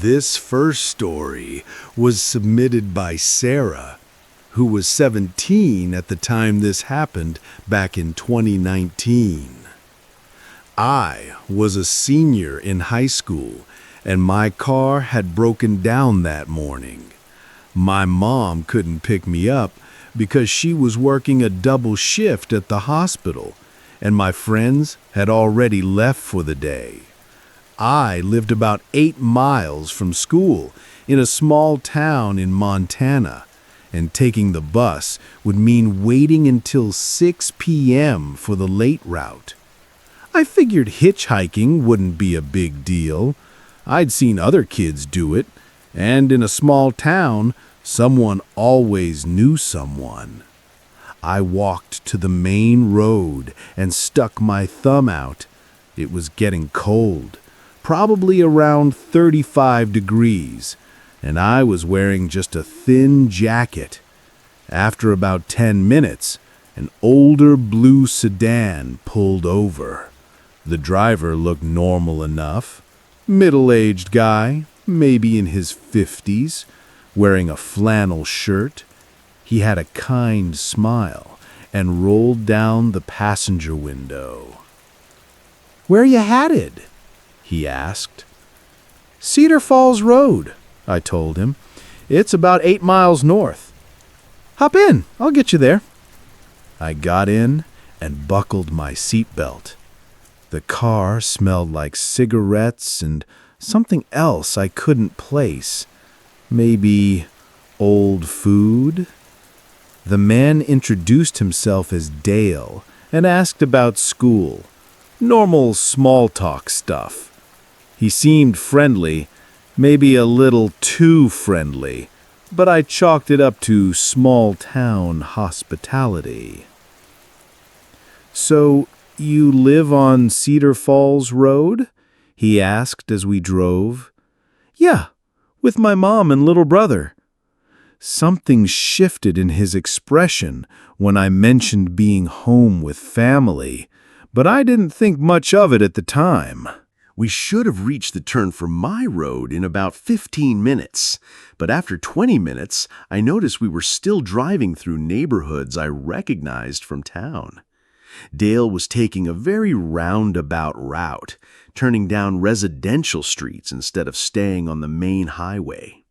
This first story was submitted by Sarah, who was 17 at the time this happened back in 2019. I was a senior in high school, and my car had broken down that morning. My mom couldn't pick me up because she was working a double shift at the hospital, and my friends had already left for the day. I lived about 8 miles from school in a small town in Montana, and taking the bus would mean waiting until 6 p.m. for the late route. I figured hitchhiking wouldn't be a big deal. I'd seen other kids do it, and in a small town, someone always knew someone. I walked to the main road and stuck my thumb out. It was getting cold, probably around 35 degrees, and I was wearing just a thin jacket. After about 10 minutes, an older blue sedan pulled over. The driver looked normal enough. Middle-aged guy, maybe in his 50s, wearing a flannel shirt. He had a kind smile and rolled down the passenger window. "Where you headed?" he asked. "Cedar Falls Road," I told him. "It's about 8 miles north." "Hop in, I'll get you there." I got in and buckled my seatbelt. The car smelled like cigarettes and something else I couldn't place. Maybe old food? The man introduced himself as Dale and asked about school. Normal small talk stuff. He seemed friendly, maybe a little too friendly, but I chalked it up to small-town hospitality. "So, you live on Cedar Falls Road?" he asked as we drove. "Yeah, with my mom and little brother." Something shifted in his expression when I mentioned being home with family, but I didn't think much of it at the time. We should have reached the turn for my road in about 15 minutes, but after 20 minutes, I noticed we were still driving through neighborhoods I recognized from town. Dale was taking a very roundabout route, turning down residential streets instead of staying on the main highway.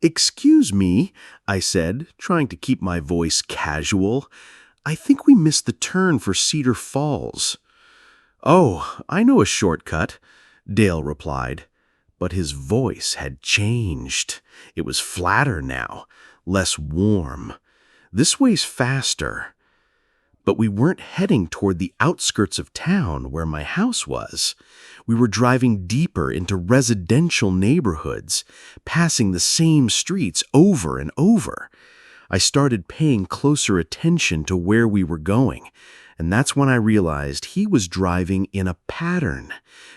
"Excuse me," I said, trying to keep my voice casual. "I think we missed the turn for Cedar Falls." "Oh, I know a shortcut," Dale replied, but his voice had changed. It was flatter now, less warm. "This way's faster." But we weren't heading toward the outskirts of town where my house was. We were driving deeper into residential neighborhoods, passing the same streets over and over. I started paying closer attention to where we were going, and that's when I realized he was driving in a pattern,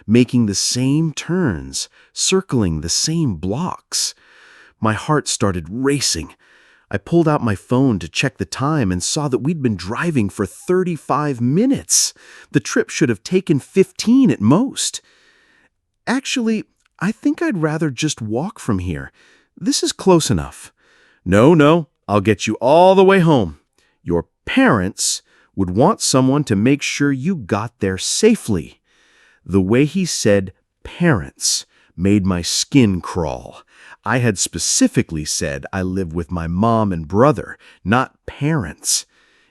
making the same turns, circling the same blocks. My heart started racing. I pulled out my phone to check the time and saw that we'd been driving for 35 minutes. The trip should have taken 15 at most. "Actually, I think I'd rather just walk from here. This is close enough." No, I'll get you all the way home. Your parents would want someone to make sure you got there safely." The way he said parents made my skin crawl. I had specifically said I live with my mom and brother, not parents.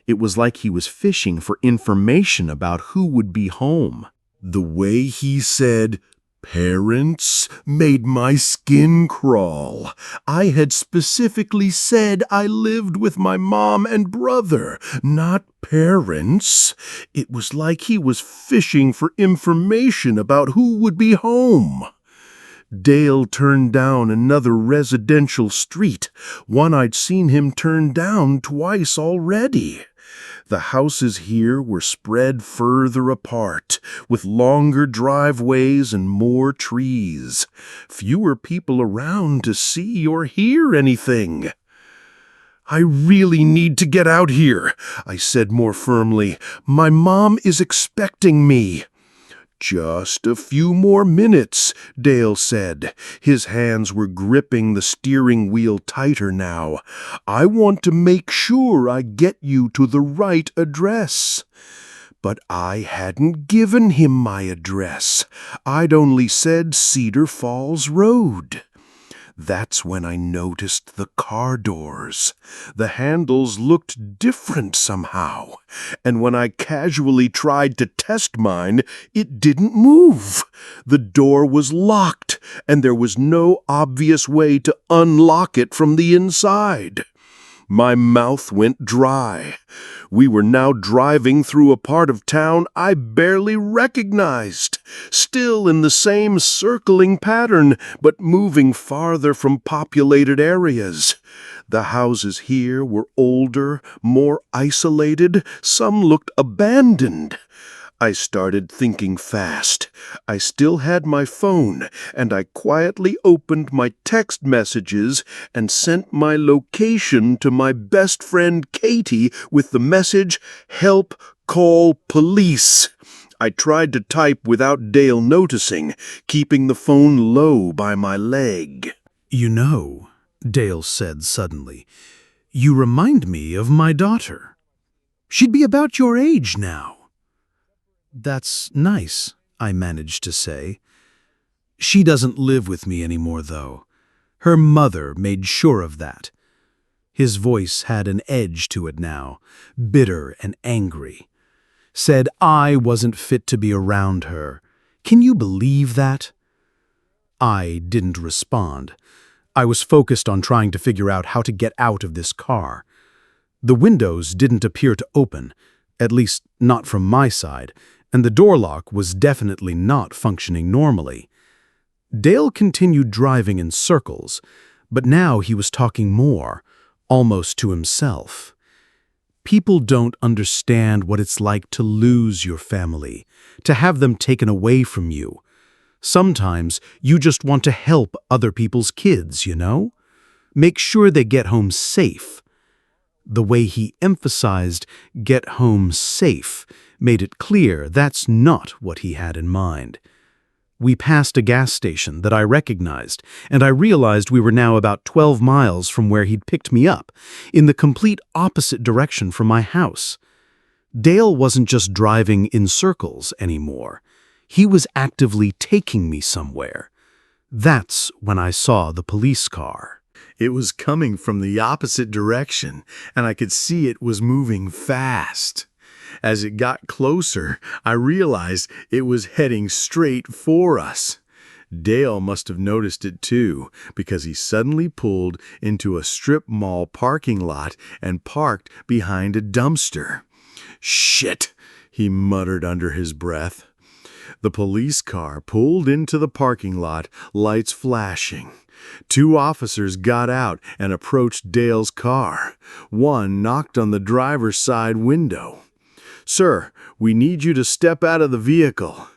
It was like he was fishing for information about who would be home. The way he said parents made my skin crawl. I had specifically said I lived with my mom and brother, not parents. It was like he was fishing for information about who would be home. Dale turned down another residential street, one I'd seen him turn down twice already. The houses here were spread further apart, with longer driveways and more trees. Fewer people around to see or hear anything. "I really need to get out here," I said more firmly. "My mom is expecting me." "Just a few more minutes," Dale said. His hands were gripping the steering wheel tighter now. "I want to make sure I get you to the right address." But I hadn't given him my address. I'd only said Cedar Falls Road. That's when I noticed the car doors. The handles looked different somehow, and when I casually tried to test mine, it didn't move. The door was locked, and there was no obvious way to unlock it from the inside. My mouth went dry. We were now driving through a part of town I barely recognized, still in the same circling pattern, but moving farther from populated areas. The houses here were older, more isolated, some looked abandoned. I started thinking fast. I still had my phone, and I quietly opened my text messages and sent my location to my best friend Katie with the message, "Help, call police." I tried to type without Dale noticing, keeping the phone low by my leg. "You know," Dale said suddenly, "you remind me of my daughter. She'd be about your age now." "That's nice," I managed to say. "She doesn't live with me anymore, though. Her mother made sure of that." His voice had an edge to it now, bitter and angry. "Said I wasn't fit to be around her. Can you believe that?" I didn't respond. I was focused on trying to figure out how to get out of this car. The windows didn't appear to open, at least not from my side, and the door lock was definitely not functioning normally. Dale continued driving in circles, but now he was talking more, almost to himself. "People don't understand what it's like to lose your family, to have them taken away from you. Sometimes you just want to help other people's kids, you know? Make sure they get home safe." The way he emphasized "get home safe" made it clear that's not what he had in mind. We passed a gas station that I recognized, and I realized we were now about 12 miles from where he'd picked me up, in the complete opposite direction from my house. Dale wasn't just driving in circles anymore. He was actively taking me somewhere. That's when I saw the police car. It was coming from the opposite direction, and I could see it was moving fast. As it got closer, I realized it was heading straight for us. Dale must have noticed it too, because he suddenly pulled into a strip mall parking lot and parked behind a dumpster. "Shit," he muttered under his breath. The police car pulled into the parking lot, lights flashing. Two officers got out and approached Dale's car. One knocked on the driver's side window. "Sir, we need you to step out of the vehicle."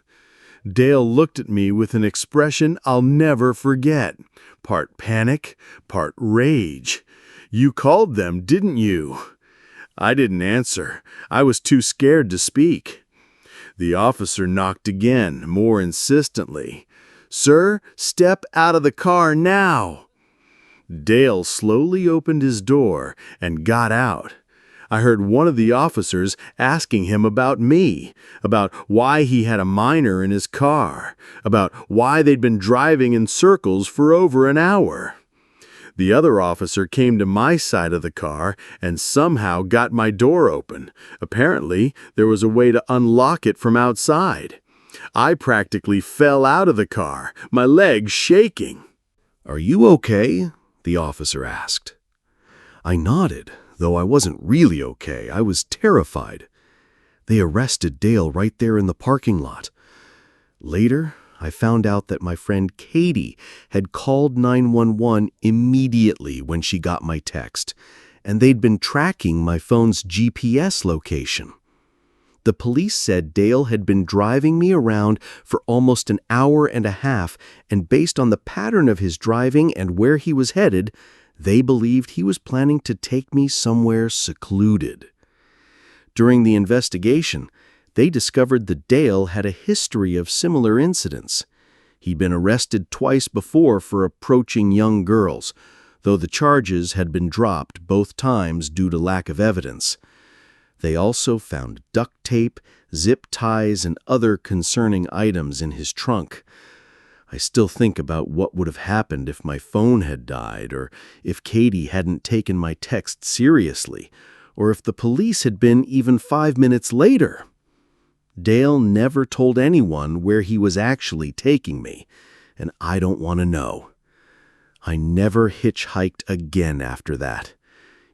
Dale looked at me with an expression I'll never forget, part panic, part rage. "You called them, didn't you?" I didn't answer. I was too scared to speak. The officer knocked again, more insistently. "Sir, step out of the car now." Dale slowly opened his door and got out. I heard one of the officers asking him about me, about why he had a minor in his car, about why they'd been driving in circles for over an hour. The other officer came to my side of the car and somehow got my door open. Apparently, there was a way to unlock it from outside. I practically fell out of the car, my legs shaking. "Are you okay?" the officer asked. I nodded, though I wasn't really okay. I was terrified. They arrested Dale right there in the parking lot. Later, I found out that my friend Katie had called 911 immediately when she got my text, and they'd been tracking my phone's GPS location. The police said Dale had been driving me around for almost an hour and a half, and based on the pattern of his driving and where he was headed, they believed he was planning to take me somewhere secluded. During the investigation, They discovered that Dale had a history of similar incidents. He'd been arrested twice before for approaching young girls, though the charges had been dropped both times due to lack of evidence. They also found duct tape, zip ties, and other concerning items in his trunk. I still think about what would have happened if my phone had died, or if Katie hadn't taken my text seriously, or if the police had been even 5 minutes later. Dale never told anyone where he was actually taking me, and I don't want to know. I never hitchhiked again after that.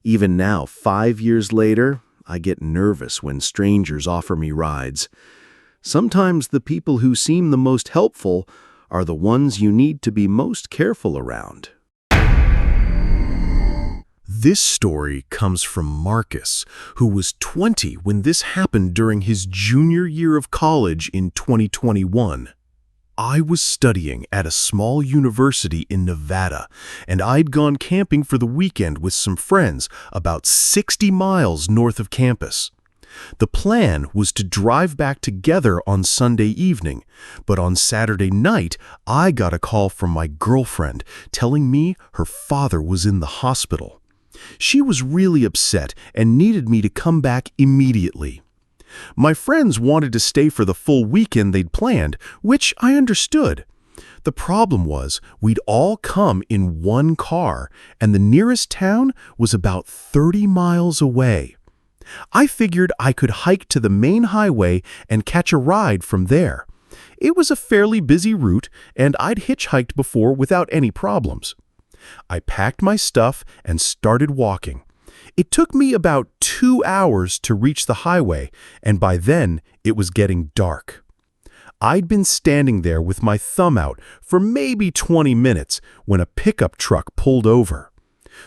Even now, 5 years later, I get nervous when strangers offer me rides. Sometimes the people who seem the most helpful are the ones you need to be most careful around. This story comes from Marcus, who was 20 when this happened during his junior year of college in 2021. I was studying at a small university in Nevada, and I'd gone camping for the weekend with some friends about 60 miles north of campus. The plan was to drive back together on Sunday evening, but on Saturday night, I got a call from my girlfriend telling me her father was in the hospital. She was really upset and needed me to come back immediately. My friends wanted to stay for the full weekend they'd planned, which I understood. The problem was we'd all come in one car, and the nearest town was about 30 miles away. I figured I could hike to the main highway and catch a ride from there. It was a fairly busy route, and I'd hitchhiked before without any problems. I packed my stuff and started walking. It took me about 2 hours to reach the highway, and by then it was getting dark. I'd been standing there with my thumb out for maybe 20 minutes when a pickup truck pulled over.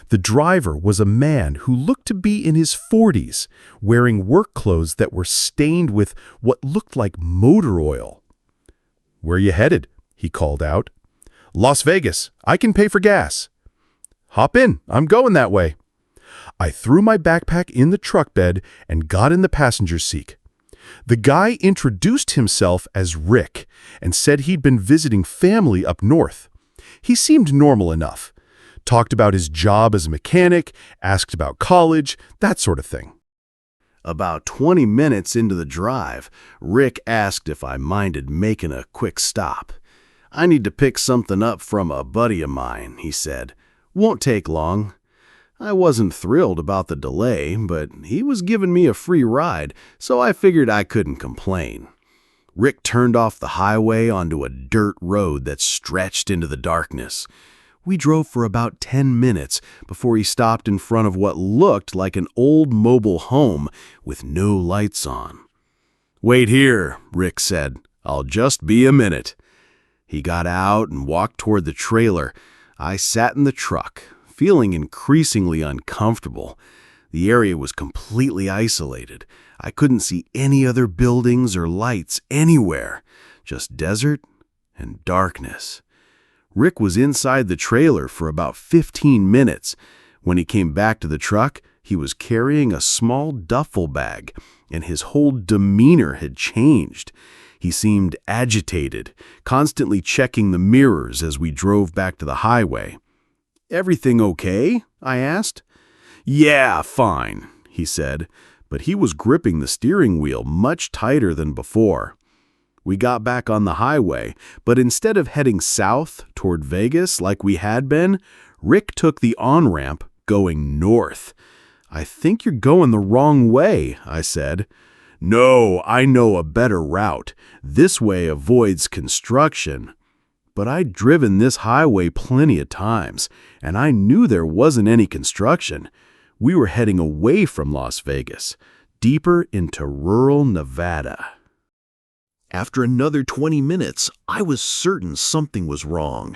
The driver was a man who looked to be in his 40s, wearing work clothes that were stained with what looked like motor oil. "Where you headed?" he called out. "Las Vegas. I can pay for gas." "Hop in. I'm going that way." I threw my backpack in the truck bed and got in the passenger seat. The guy introduced himself as Rick and said he'd been visiting family up north. He seemed normal enough. Talked about his job as a mechanic, asked about college, that sort of thing. About 20 minutes into the drive, Rick asked if I minded making a quick stop. "I need to pick something up from a buddy of mine," he said. "Won't take long." I wasn't thrilled about the delay, but he was giving me a free ride, so I figured I couldn't complain. Rick turned off the highway onto a dirt road that stretched into the darkness. We drove for about 10 minutes before he stopped in front of what looked like an old mobile home with no lights on. "Wait here," Rick said. "I'll just be a minute." He got out and walked toward the trailer. I sat in the truck, feeling increasingly uncomfortable. The area was completely isolated. I couldn't see any other buildings or lights anywhere, just desert and darkness. Rick was inside the trailer for about 15 minutes. When he came back to the truck, he was carrying a small duffel bag, and his whole demeanor had changed. He seemed agitated, constantly checking the mirrors as we drove back to the highway. "Everything okay?" I asked. "Yeah, fine," he said, but he was gripping the steering wheel much tighter than before. We got back on the highway, but instead of heading south toward Vegas like we had been, Rick took the on-ramp going north. "I think you're going the wrong way," I said. "No, I know a better route. This way avoids construction." But I'd driven this highway plenty of times, and I knew there wasn't any construction. We were heading away from Las Vegas, deeper into rural Nevada. After another 20 minutes, I was certain something was wrong.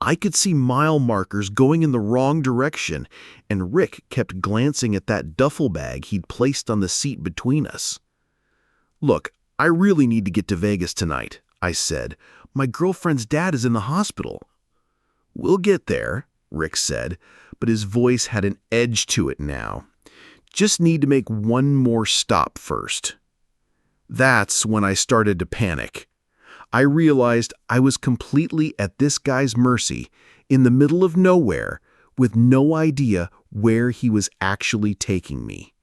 I could see mile markers going in the wrong direction, and Rick kept glancing at that duffel bag he'd placed on the seat between us. "Look, I really need to get to Vegas tonight," I said. "My girlfriend's dad is in the hospital." "We'll get there," Rick said, but his voice had an edge to it now. "Just need to make one more stop first." That's when I started to panic. I realized I was completely at this guy's mercy, in the middle of nowhere, with no idea where he was actually taking me.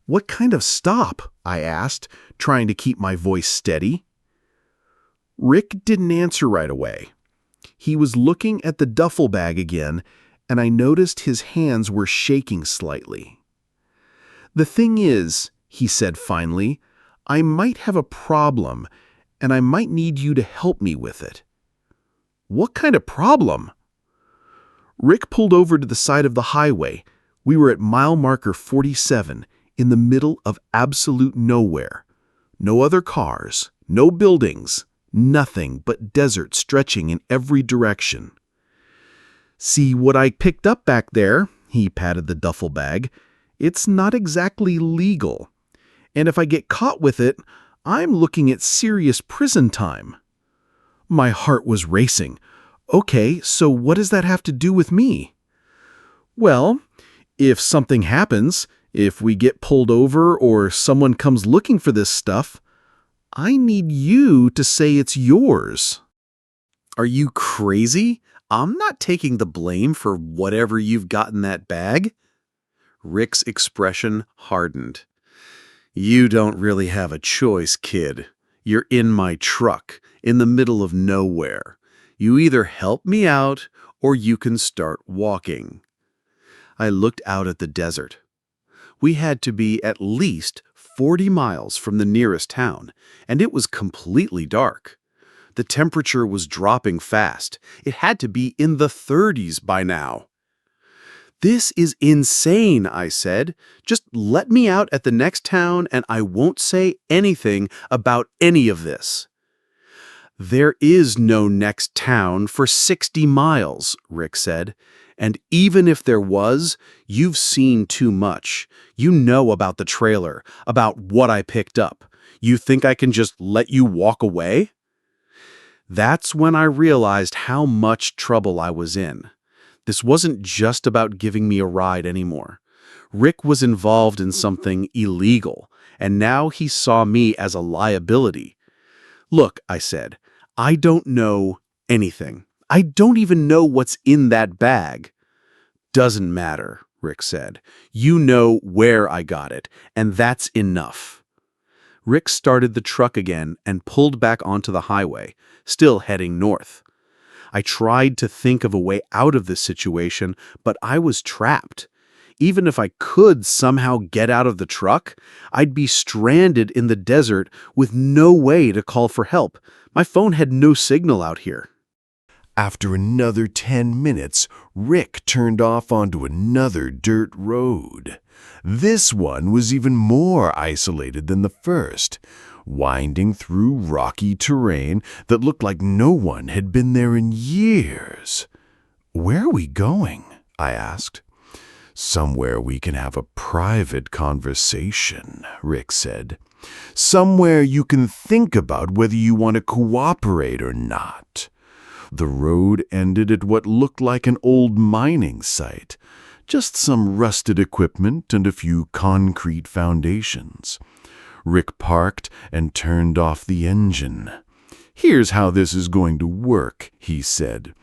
"What kind of stop?" I asked, trying to keep my voice steady. Rick didn't answer right away. He was looking at the duffel bag again, and I noticed his hands were shaking slightly. "The thing is," he said finally, "I might have a problem, and I might need you to help me with it." "What kind of problem?" Rick pulled over to the side of the highway. We were at mile marker 47, in the middle of absolute nowhere. No other cars, no buildings, nothing but desert stretching in every direction. "See what I picked up back there?" He patted the duffel bag. "It's not exactly legal. And if I get caught with it, I'm looking at serious prison time." My heart was racing. "Okay, so what does that have to do with me?" "Well, if something happens, if we get pulled over or someone comes looking for this stuff, I need you to say it's yours." "Are you crazy? I'm not taking the blame for whatever you've got in that bag." Rick's expression hardened. "You don't really have a choice, kid. You're in my truck, in the middle of nowhere. You either help me out or you can start walking." I looked out at the desert. We had to be at least 40 miles from the nearest town, and it was completely dark. The temperature was dropping fast. It had to be in the 30s by now. "This is insane," I said. "Just let me out at the next town and I won't say anything about any of this." "There is no next town for 60 miles, Rick said. "And even if there was, you've seen too much. You know about the trailer, about what I picked up. You think I can just let you walk away?" That's when I realized how much trouble I was in. This wasn't just about giving me a ride anymore. Rick was involved in something illegal, and now he saw me as a liability. "Look," I said, "I don't know anything. I don't even know what's in that bag." "Doesn't matter," Rick said. "You know where I got it, and that's enough." Rick started the truck again and pulled back onto the highway, still heading north. I tried to think of a way out of this situation, but I was trapped. Even if I could somehow get out of the truck, I'd be stranded in the desert with no way to call for help. My phone had no signal out here. After another 10 minutes, Rick turned off onto another dirt road. This one was even more isolated than the first, winding through rocky terrain that looked like no one had been there in years. "Where are we going?" I asked. "Somewhere we can have a private conversation," Rick said. "Somewhere you can think about whether you want to cooperate or not." The road ended at what looked like an old mining site, just some rusted equipment and a few concrete foundations. Rick parked and turned off the engine. "Here's how this is going to work," he said.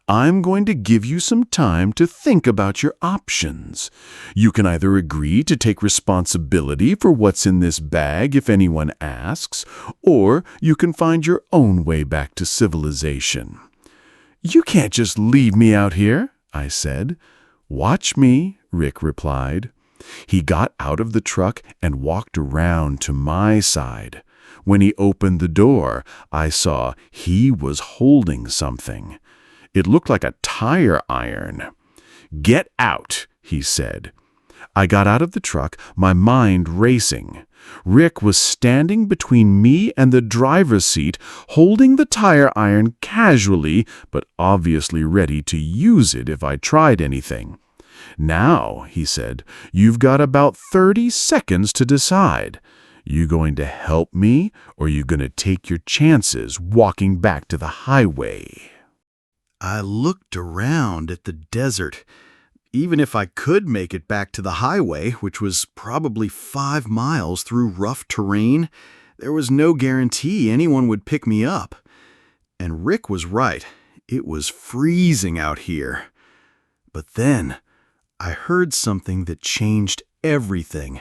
"I'm going to give you some time to think about your options. You can either agree to take responsibility for what's in this bag if anyone asks, or you can find your own way back to civilization." "You can't just leave me out here," I said. "Watch me," Rick replied. He got out of the truck and walked around to my side. When he opened the door, I saw he was holding something. It looked like a tire iron. "Get out," he said. I got out of the truck, my mind racing. Rick was standing between me and the driver's seat, holding the tire iron casually, but obviously ready to use it if I tried anything. "Now," he said, "you've got about 30 seconds to decide. You going to help me, or you going to take your chances walking back to the highway?" I looked around at the desert. Even if I could make it back to the highway, which was probably 5 miles through rough terrain, there was no guarantee anyone would pick me up. And Rick was right. It was freezing out here. But then I heard something that changed everything.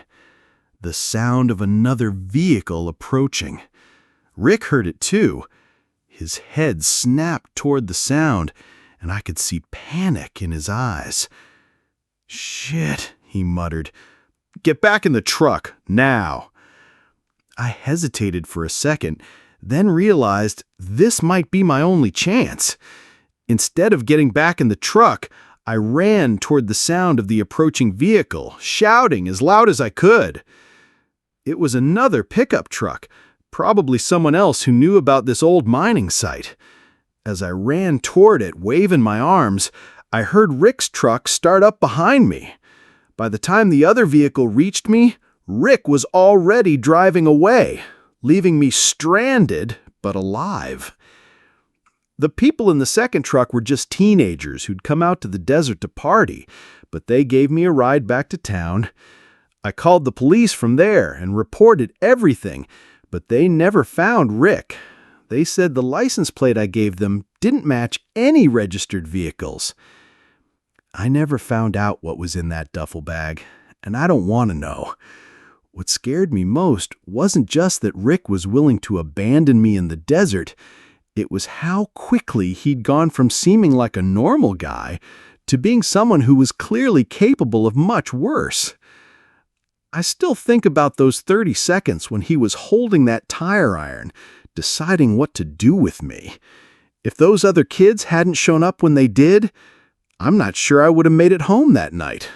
The sound of another vehicle approaching. Rick heard it too. His head snapped toward the sound, and I could see panic in his eyes. "Shit," he muttered. "Get back in the truck, now." I hesitated for a second, then realized this might be my only chance. Instead of getting back in the truck, I ran toward the sound of the approaching vehicle, shouting as loud as I could. It was another pickup truck, probably someone else who knew about this old mining site. As I ran toward it, waving my arms, I heard Rick's truck start up behind me. By the time the other vehicle reached me, Rick was already driving away, leaving me stranded but alive. The people in the second truck were just teenagers who'd come out to the desert to party, but they gave me a ride back to town. I called the police from there and reported everything, but they never found Rick. They said the license plate I gave them didn't match any registered vehicles. I never found out what was in that duffel bag, and I don't want to know. What scared me most wasn't just that Rick was willing to abandon me in the desert. It was how quickly he'd gone from seeming like a normal guy to being someone who was clearly capable of much worse. I still think about those 30 seconds when he was holding that tire iron, deciding what to do with me. If those other kids hadn't shown up when they did, I'm not sure I would have made it home that night.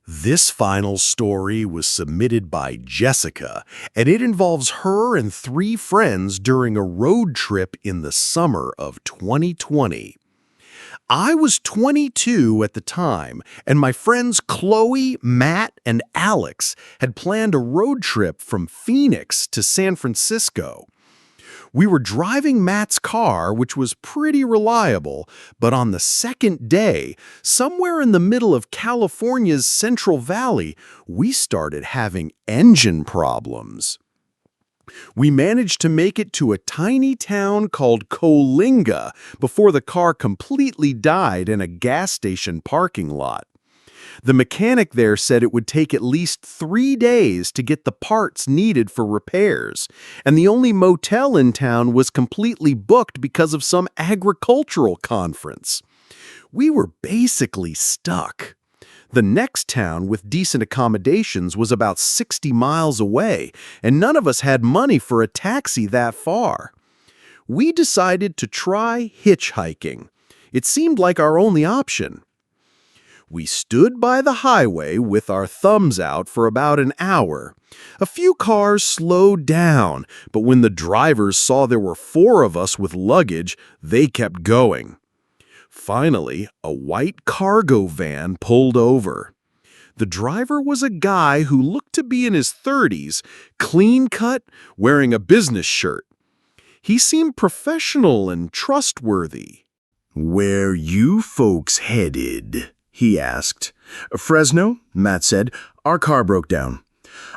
This final story was submitted by Jessica, and it involves her and 3 friends during a road trip in the summer of 2020. I was 22 at the time, and my friends Chloe, Matt, and Alex had planned a road trip from Phoenix to San Francisco. We were driving Matt's car, which was pretty reliable, but on the second day, somewhere in the middle of California's Central Valley, we started having engine problems. We managed to make it to a tiny town called Coalinga before the car completely died in a gas station parking lot. The mechanic there said it would take at least 3 days to get the parts needed for repairs, and the only motel in town was completely booked because of some agricultural conference. We were basically stuck. The next town with decent accommodations was about 60 miles away, and none of us had money for a taxi that far. We decided to try hitchhiking. It seemed like our only option. We stood by the highway with our thumbs out for about an hour. A few cars slowed down, but when the drivers saw there were 4 of us with luggage, they kept going. Finally, a white cargo van pulled over. The driver was a guy who looked to be in his 30s, clean-cut, wearing a business shirt. He seemed professional and trustworthy. "Where you folks headed?" he asked. "Fresno," Matt said. "Our car broke down."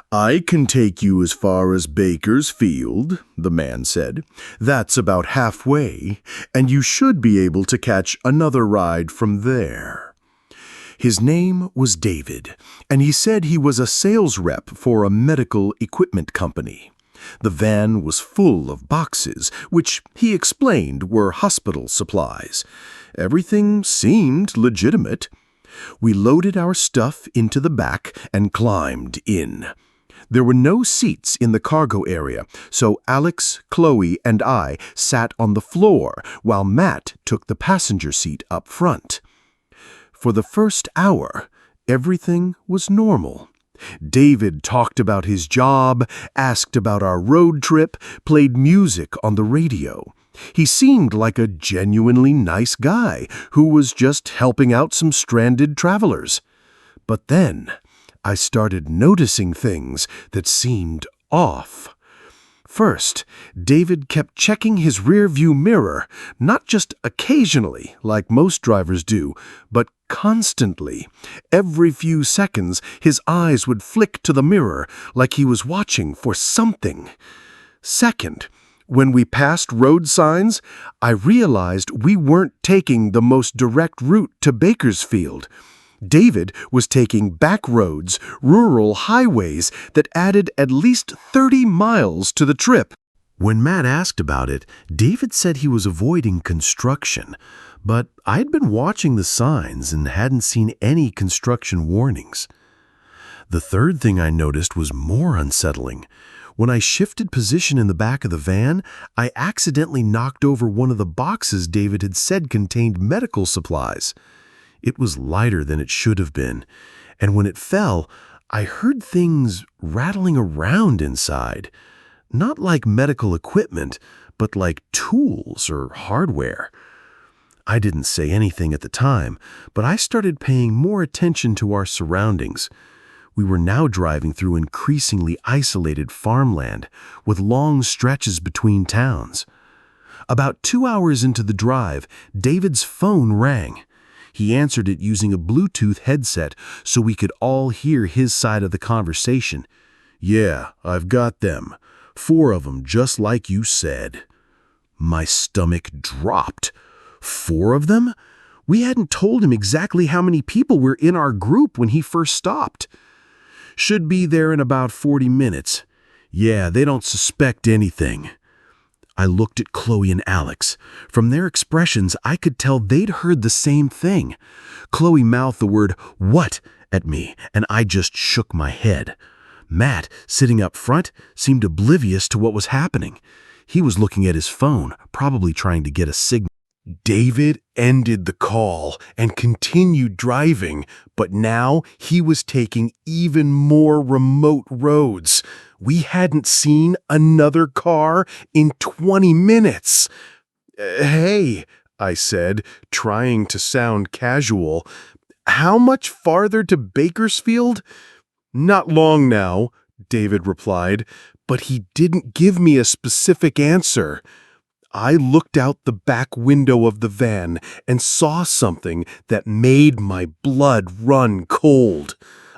"I can take you as far as Bakersfield," the man said. "That's about halfway, and you should be able to catch another ride from there." His name was David, and he said he was a sales rep for a medical equipment company. The van was full of boxes, which he explained were hospital supplies. Everything seemed legitimate. We loaded our stuff into the back and climbed in. There were no seats in the cargo area, so Alex, Chloe, and I sat on the floor while Matt took the passenger seat up front. For the first hour, everything was normal. David talked about his job, asked about our road trip, played music on the radio. He seemed like a genuinely nice guy who was just helping out some stranded travelers. But then I started noticing things that seemed off. first, David kept checking his rearview mirror, not just occasionally, like most drivers do, but constantly. Every few seconds, his eyes would flick to the mirror, like he was watching for something. Second, when we passed road signs, I realized we weren't taking the most direct route to Bakersfield. David was taking back roads, rural highways that added at least 30 miles to the trip. When Matt asked about it, David said he was avoiding construction, but I'd been watching the signs and hadn't seen any construction warnings. The third thing I noticed was more unsettling. When I shifted position in the back of the van, I accidentally knocked over one of the boxes David had said contained medical supplies. It was lighter than it should have been, and when it fell, I heard things rattling around inside. Not like medical equipment, but like tools or hardware. I didn't say anything at the time, but I started paying more attention to our surroundings. We were now driving through increasingly isolated farmland, with long stretches between towns. About 2 hours into the drive, David's phone rang. He answered it using a Bluetooth headset so we could all hear his side of the conversation. "Yeah, I've got them. 4 of them, just like you said." My stomach dropped. 4 of them? We hadn't told him exactly how many people were in our group when he first stopped. "Should be there in about 40 minutes. Yeah, they don't suspect anything." I looked at Chloe and Alex. From their expressions, I could tell they'd heard the same thing. Chloe mouthed the word "what" at me, and I just shook my head. Matt, sitting up front, seemed oblivious to what was happening. He was looking at his phone, probably trying to get a signal. David ended the call and continued driving, but now he was taking even more remote roads. We hadn't seen another car in 20 minutes. "Hey," I said, trying to sound casual, "how much farther to Bakersfield?" "Not long now," David replied, but he didn't give me a specific answer. I looked out the back window of the van and saw something that made my blood run cold.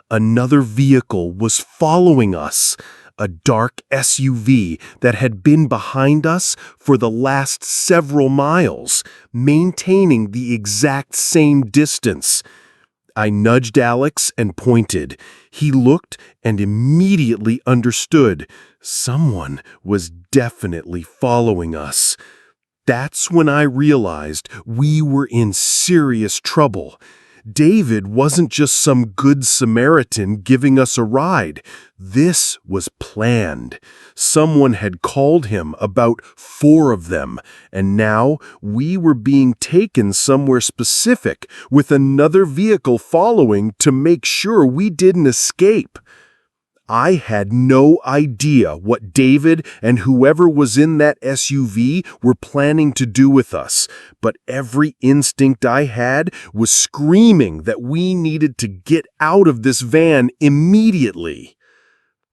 Another vehicle was following us, a dark SUV that had been behind us for the last several miles, maintaining the exact same distance. I nudged Alex and pointed. He looked and immediately understood. Someone was definitely following us. That's when I realized we were in serious trouble. David wasn't just some good Samaritan giving us a ride. This was planned. Someone had called him about 4 of them, and now we were being taken somewhere specific with another vehicle following to make sure we didn't escape. I had no idea what David and whoever was in that SUV were planning to do with us, but every instinct I had was screaming that we needed to get out of this van immediately.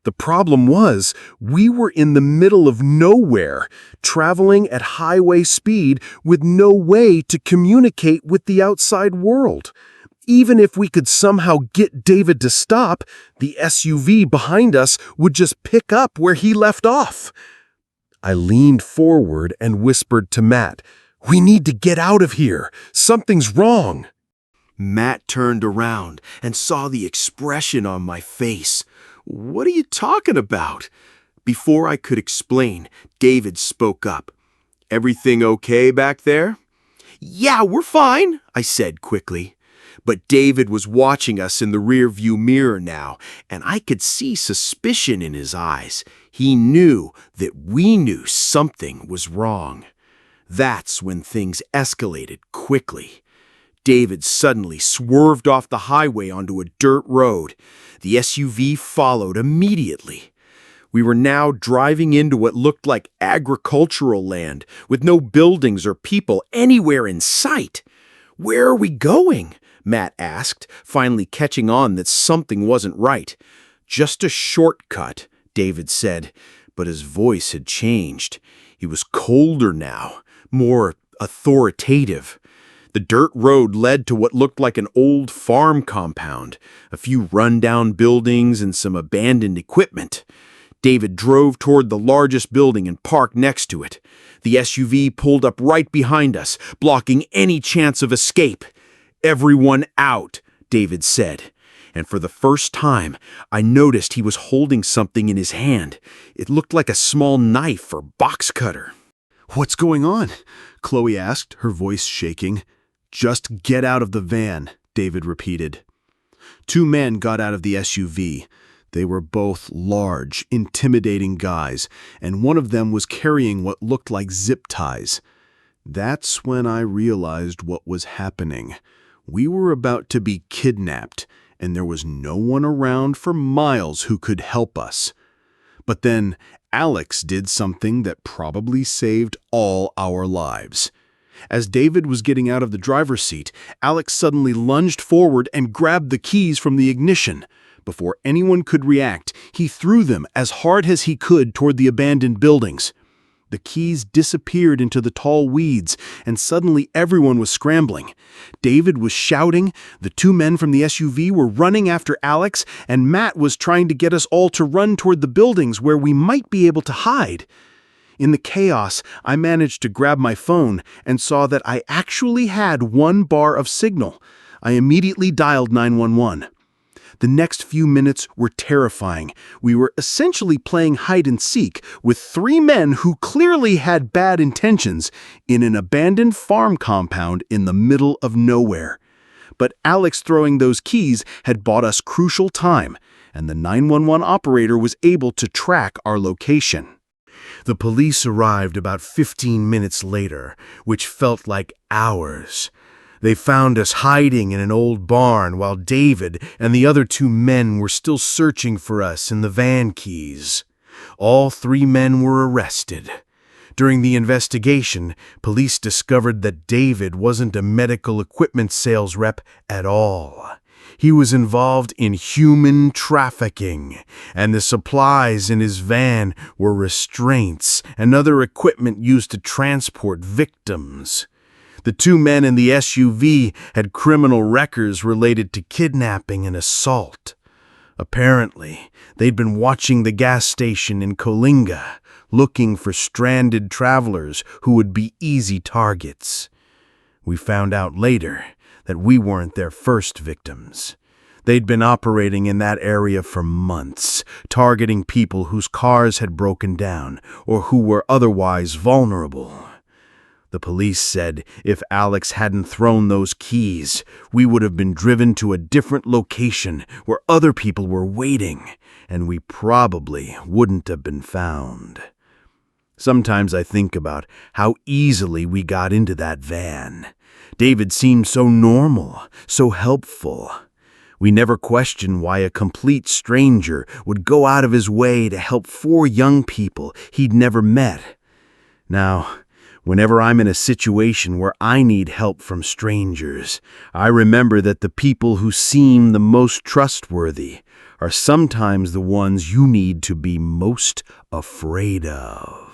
The problem was, we were in the middle of nowhere, traveling at highway speed with no way to communicate with the outside world. Even if we could somehow get David to stop, the SUV behind us would just pick up where he left off. I leaned forward and whispered to Matt, "We need to get out of here. Something's wrong." Matt turned around and saw the expression on my face. "What are you talking about?" Before I could explain, David spoke up. "Everything okay back there?" "Yeah, we're fine," I said quickly. But David was watching us in the rearview mirror now, and I could see suspicion in his eyes. He knew that we knew something was wrong. That's when things escalated quickly. David suddenly swerved off the highway onto a dirt road. The SUV followed immediately. We were now driving into what looked like agricultural land, with no buildings or people anywhere in sight. "Where are we going?" Matt asked, finally catching on that something wasn't right. "Just a shortcut," David said, but his voice had changed. He was colder now, more authoritative. The dirt road led to what looked like an old farm compound, a few run-down buildings and some abandoned equipment. David drove toward the largest building and parked next to it. The SUV pulled up right behind us, blocking any chance of escape. "Everyone out," David said. And for the first time, I noticed he was holding something in his hand. It looked like a small knife or box cutter. "What's going on?" Chloe asked, her voice shaking. "Just get out of the van," David repeated. 2 men got out of the SUV. They were both large, intimidating guys, and one of them was carrying what looked like zip ties. That's when I realized what was happening. We were about to be kidnapped, and there was no one around for miles who could help us. But then Alex did something that probably saved all our lives. As David was getting out of the driver's seat, Alex suddenly lunged forward and grabbed the keys from the ignition. Before anyone could react, he threw them as hard as he could toward the abandoned buildings. The keys disappeared into the tall weeds, and suddenly everyone was scrambling. David was shouting, the 2 men from the SUV were running after Alex, and Matt was trying to get us all to run toward the buildings where we might be able to hide. In the chaos, I managed to grab my phone and saw that I actually had 1 bar of signal. I immediately dialed 911. The next few minutes were terrifying. We were essentially playing hide-and-seek with 3 men who clearly had bad intentions in an abandoned farm compound in the middle of nowhere. But Alex throwing those keys had bought us crucial time, and the 911 operator was able to track our location. The police arrived about 15 minutes later, which felt like hours. They found us hiding in an old barn while David and the other 2 men were still searching for us in the van keys. All 3 men were arrested. During the investigation, police discovered that David wasn't a medical equipment sales rep at all. He was involved in human trafficking, and the supplies in his van were restraints and other equipment used to transport victims. The 2 men in the SUV had criminal records related to kidnapping and assault. Apparently, they'd been watching the gas station in Coalinga, looking for stranded travelers who would be easy targets. We found out later that we weren't their first victims. They'd been operating in that area for months, targeting people whose cars had broken down or who were otherwise vulnerable. The police said if Alex hadn't thrown those keys, we would have been driven to a different location where other people were waiting, and we probably wouldn't have been found. Sometimes I think about how easily we got into that van. David seemed so normal, so helpful. We never questioned why a complete stranger would go out of his way to help 4 young people he'd never met. Now, whenever I'm in a situation where I need help from strangers, I remember that the people who seem the most trustworthy are sometimes the ones you need to be most afraid of.